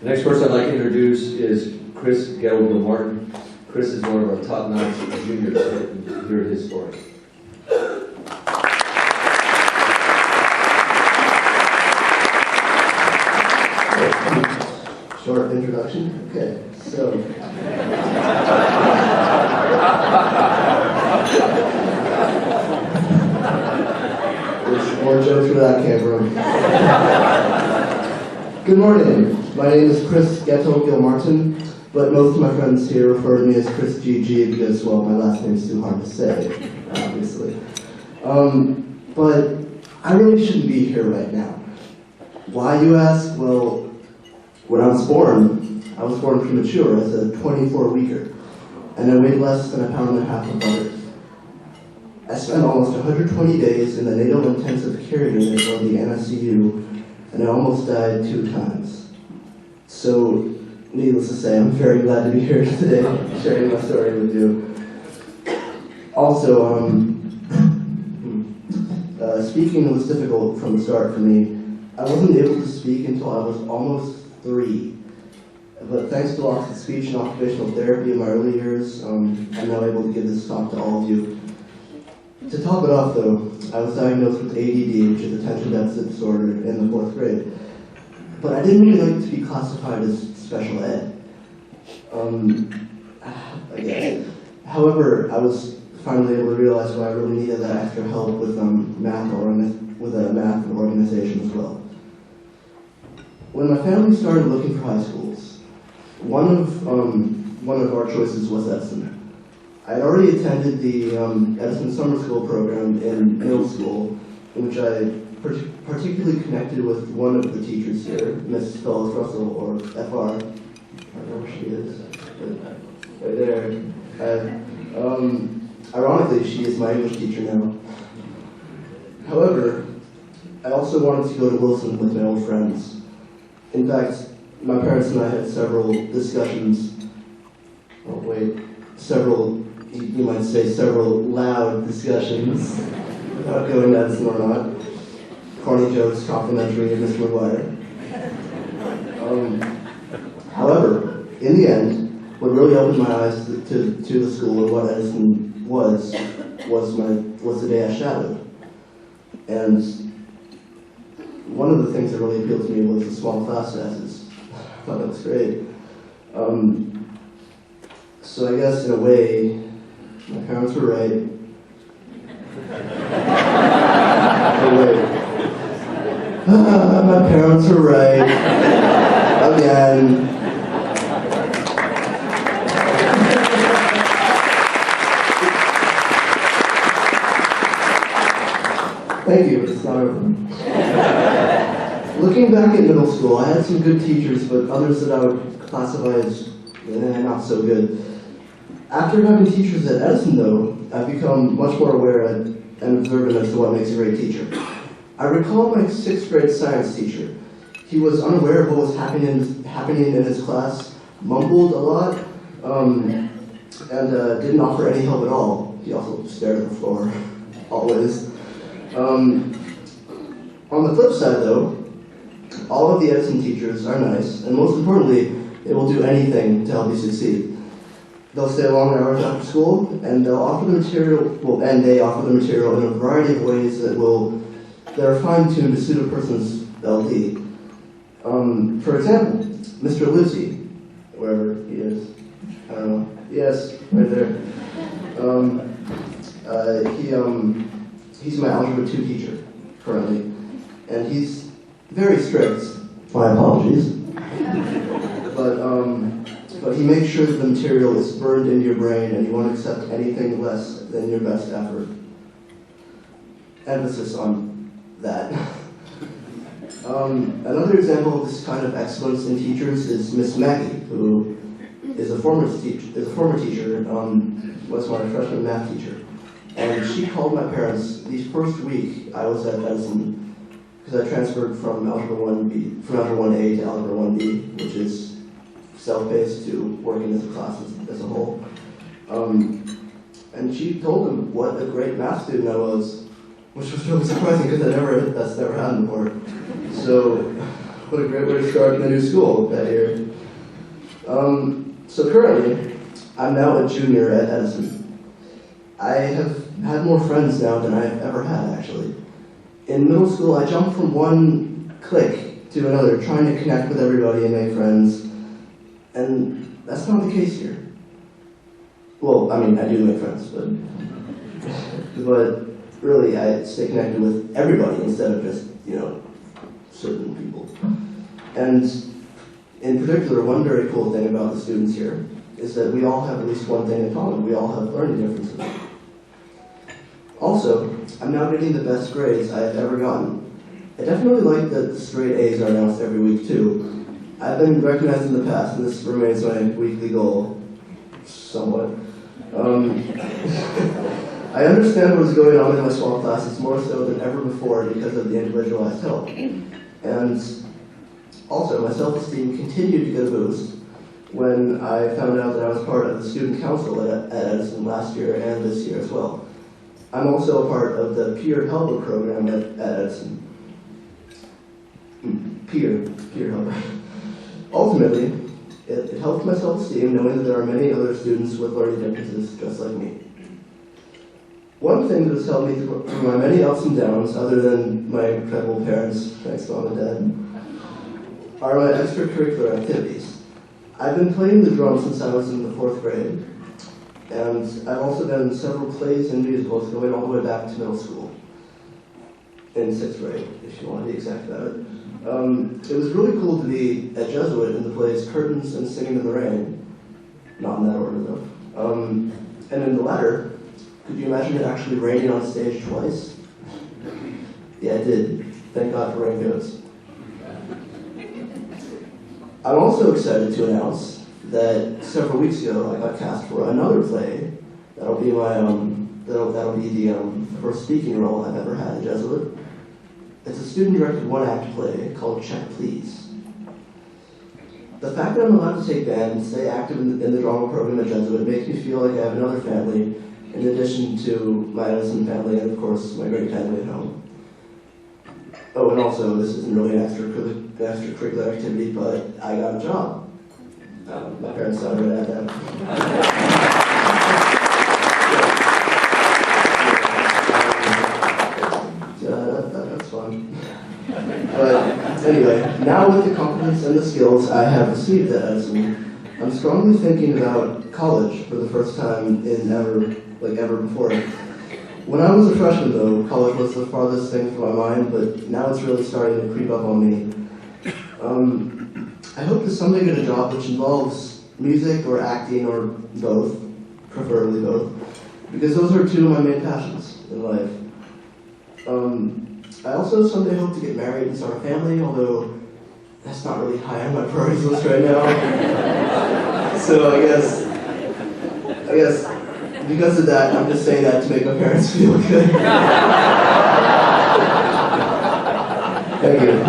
The next person I'd like to introduce is Gettel Gilmartin. Chris is one of our top-notch juniors. Hear his story. Short introduction. Okay, so there's more jokes where that came from. Good morning. My name is Chris Gettel Gilmartin, but most of my friends here refer to me as Chris GG because, well, my last name is too hard to say, obviously. But I really shouldn't be here right now. Why, you ask? Well, when I was born premature as a 24-weeker, and I weighed less than 1.5 pounds of butter. I spent almost 120 days in the natal intensive care unit of the NICU, and I almost died 2 times. So, needless to say, I'm very glad to be here today, sharing my story with you. Also, speaking was difficult from the start for me. I wasn't able to speak until I was almost 3. But thanks to lots of speech and occupational therapy in my early years, I'm now able to give this talk to all of you. To top it off, though, I was diagnosed with ADD, which is attention deficit disorder, in the 4th grade. But I didn't really like to be classified as special ed. I guess. However, I was finally able to realize why I really needed that extra help with math and organization as well. When my family started looking for high schools, one of our choices was Edison. I had already attended the Edison summer school program in middle school, in which I particularly connected with one of the teachers here, Miss Phyllis Russell, or FR. I don't know where she is, but right there. Ironically, she is my English teacher now. However, I also wanted to go to Wilson with my old friends. In fact, my parents and I had several discussions, you might say several loud discussions about going to Edison or not. Corny jokes, complimentary of Mr. McGuire. However, in the end, what really opened my eyes to the school and what Edison was the day I shadowed. And one of the things that really appealed to me was the small class sizes. I thought that was great. So I guess in a way, my parents were right. My parents were right. Again. Thank you, it's not over. Looking back at middle school, I had some good teachers, but others that I would classify as not so good. After having teachers at Edison, though, I've become much more aware and observant as to what makes a great teacher. I recall my 6th grade science teacher. He was unaware of what was happening in his class, mumbled a lot, and didn't offer any help at all. He also stared at the floor, always. On the flip side, though, all of the Edison teachers are nice, and most importantly, they will do anything to help you succeed. They'll stay long hours after school, and they'll offer the material. They offer the material in a variety of ways that are fine-tuned to suit a person's LD. For example, Mr. Lucy, wherever he is, I don't know. Yes, right there. He's my Algebra 2 teacher currently, and he's very strict. My apologies. But he makes sure that the material is burned into your brain and you won't accept anything less than your best effort. Emphasis on that. Another example of this kind of excellence in teachers is Miss Maggie, who is a former teacher, was my freshman math teacher. And she called my parents the first week I was at Edison, because I transferred from Algebra 1A to Algebra 1B, which is self-paced to working as a class as a whole. And she told them what a great math student I was, which was really surprising because that's never happened before. So What a great way to start the new school that year. So currently, I'm now a junior at Edison. I have had more friends now than I've ever had, actually. In middle school, I jumped from one clique to another, trying to connect with everybody and make friends, and that's not the case here. Well, I mean, I do make friends, but really, I stay connected with everybody instead of just, certain people. And in particular, one very cool thing about the students here is that we all have at least one thing in common. We all have learning differences. Also, I'm now getting the best grades I've ever gotten. I definitely like that the straight A's are announced every week, too. I've been recognized in the past, and this remains my weekly goal, somewhat. I understand what is going on in my small classes more so than ever before because of the individualized help. And also, my self-esteem continued to get a boost when I found out that I was part of the student council at Edison last year and this year as well. I'm also a part of the peer helper program at Edison. Peer helper. Ultimately, it helped my self-esteem knowing that there are many other students with learning differences just like me. One thing that has helped me through my many ups and downs, other than my incredible parents, thanks Mom and Dad, are my extracurricular activities. I've been playing the drums since I was in the 4th grade, and I've also done several plays and musicals going all the way back to middle school, in 6th grade, if you want to be exact about it. It was really cool to be a Jesuit in the plays Curtains and Singing in the Rain, not in that order though. And in the latter, could you imagine it actually raining on stage twice? Yeah, it did. Thank God for raincoats. I'm also excited to announce that several weeks ago I got cast for another play. That'll be my that'll be the first speaking role I've ever had at Jesuit. It's a student-directed one-act play called Check Please. The fact that I'm allowed to take band and stay active in the drama program at Jesuit makes me feel like I have another family, in addition to my Edison family and, of course, my great family at home. Oh, and also, this isn't really an extracurricular activity, but I got a job. My parents thought I would add that. That's fun. But anyway, now with the confidence and the skills I have received at Edison, I'm strongly thinking about college for the first time in ever before. When I was a freshman, though, college was the farthest thing from my mind, but now it's really starting to creep up on me. I hope to someday get a job which involves music or acting or both, preferably both, because those are two of my main passions in life. I also someday hope to get married and start a family, although that's not really high on my priorities list right now. So I guess because of that, I'm just saying that to make my parents feel good. Thank you.